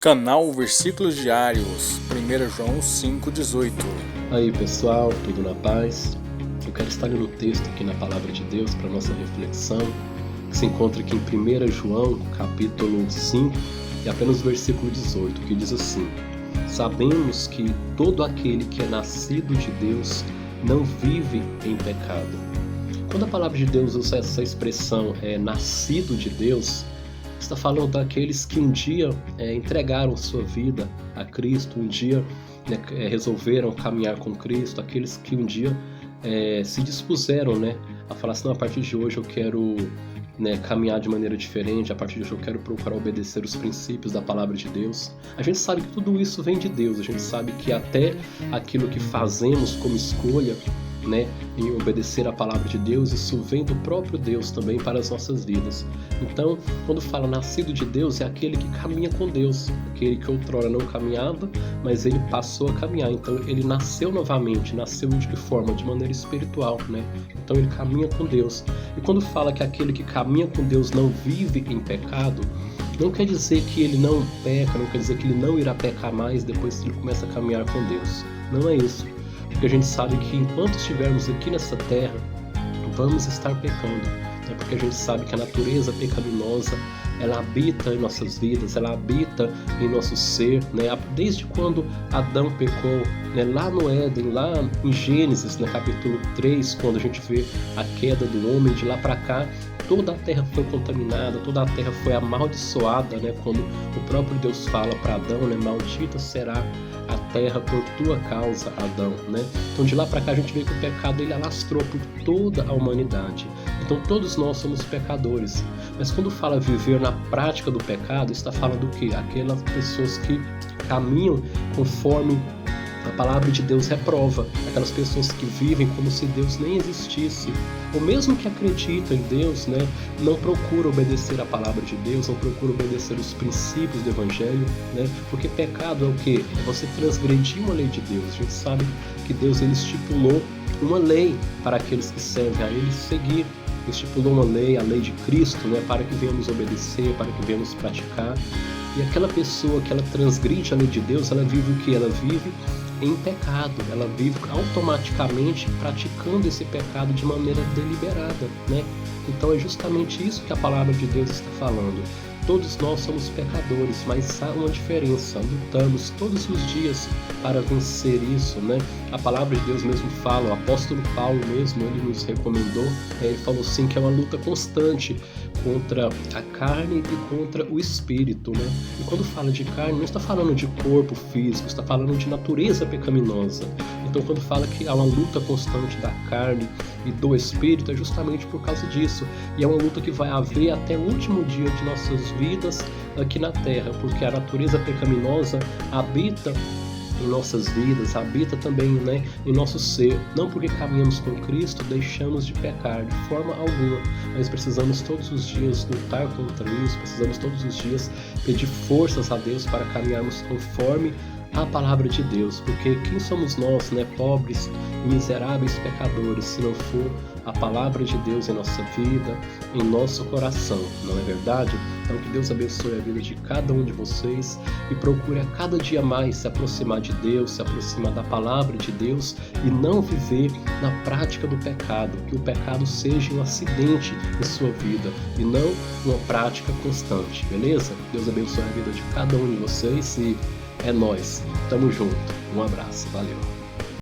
Canal Versículos Diários, 1 João 5,18. Aí pessoal, tudo na paz? Eu quero estar lendo um texto aqui na Palavra de Deus para nossa reflexão, que se encontra aqui em 1 João, capítulo 5, e apenas o versículo 18, que diz assim: Sabemos que todo aquele que é nascido de Deus não vive em pecado. Quando a Palavra de Deus usa essa expressão, nascido de Deus, está falando daqueles que um dia entregaram sua vida a Cristo, um dia resolveram caminhar com Cristo, aqueles que um dia se dispuseram a falar assim: não, a partir de hoje eu quero caminhar de maneira diferente, a partir de hoje eu quero procurar obedecer os princípios da Palavra de Deus. A gente sabe que tudo isso vem de Deus, a gente sabe que até aquilo que fazemos como escolha em obedecer a palavra de Deus, isso vem do próprio Deus também para as nossas vidas. Então, quando fala nascido de Deus, é aquele que caminha com Deus, aquele que outrora não caminhava, mas ele passou a caminhar. Então, ele nasceu novamente. Nasceu de que forma? De maneira espiritual, Então, ele caminha com Deus. E quando fala que aquele que caminha com Deus não vive em pecado, não quer dizer que ele não peca, não quer dizer que ele não irá pecar mais depois que ele começa a caminhar com Deus. Não é isso. Porque a gente sabe que enquanto estivermos aqui nessa terra, vamos estar pecando. Porque a gente sabe que a natureza pecaminosa, ela habita em nossas vidas, ela habita em nosso ser, Desde quando Adão pecou, lá no Éden, lá em Gênesis, capítulo 3, quando a gente vê a queda do homem, de lá para cá, toda a terra foi contaminada, toda a terra foi amaldiçoada, como o próprio Deus fala para Adão, maldita será a terra por tua causa, Adão, Então de lá para cá a gente vê que o pecado ele alastrou por toda a humanidade. Então todos nós somos pecadores. Mas quando fala viver na prática do pecado, está falando do quê? Aquelas pessoas que caminham conforme a palavra de Deus reprova, aquelas pessoas que vivem como se Deus nem existisse, ou mesmo que acreditam em Deus, não procuram obedecer a palavra de Deus, não procuram obedecer os princípios do Evangelho, porque pecado é o quê? É você transgredir uma lei de Deus. A gente sabe que Deus ele estipulou uma lei para aqueles que servem a Ele seguir. Estipulou uma lei, a lei de Cristo, para que venhamos obedecer, para que venhamos praticar. E aquela pessoa que ela transgride a lei de Deus, ela vive o que? Ela vive em pecado, ela vive automaticamente praticando esse pecado de maneira deliberada, Então é justamente isso que a palavra de Deus está falando. Todos nós somos pecadores, mas há uma diferença, lutamos todos os dias para vencer isso, A palavra de Deus mesmo fala, o apóstolo Paulo mesmo, ele nos recomendou, ele falou assim que é uma luta constante contra a carne e contra o espírito, E quando fala de carne, não está falando de corpo físico, está falando de natureza pecaminosa. Então quando fala que há uma luta constante da carne e do espírito, é justamente por causa disso. E é uma luta que vai haver até o último dia de nossas vidas aqui na terra, porque a natureza pecaminosa habita em nossas vidas, habita também em nosso ser. Não porque caminhamos com Cristo deixamos de pecar de forma alguma, mas precisamos todos os dias lutar contra isso, precisamos todos os dias pedir forças a Deus para caminharmos conforme a palavra de Deus, porque quem somos nós, pobres e miseráveis pecadores, se não for a palavra de Deus em nossa vida, em nosso coração, não é verdade? Então que Deus abençoe a vida de cada um de vocês e procure a cada dia mais se aproximar de Deus, se aproximar da palavra de Deus e não viver na prática do pecado, que o pecado seja um acidente em sua vida e não uma prática constante, beleza? Deus abençoe a vida de cada um de vocês e é nóis, tamo junto, um abraço, valeu!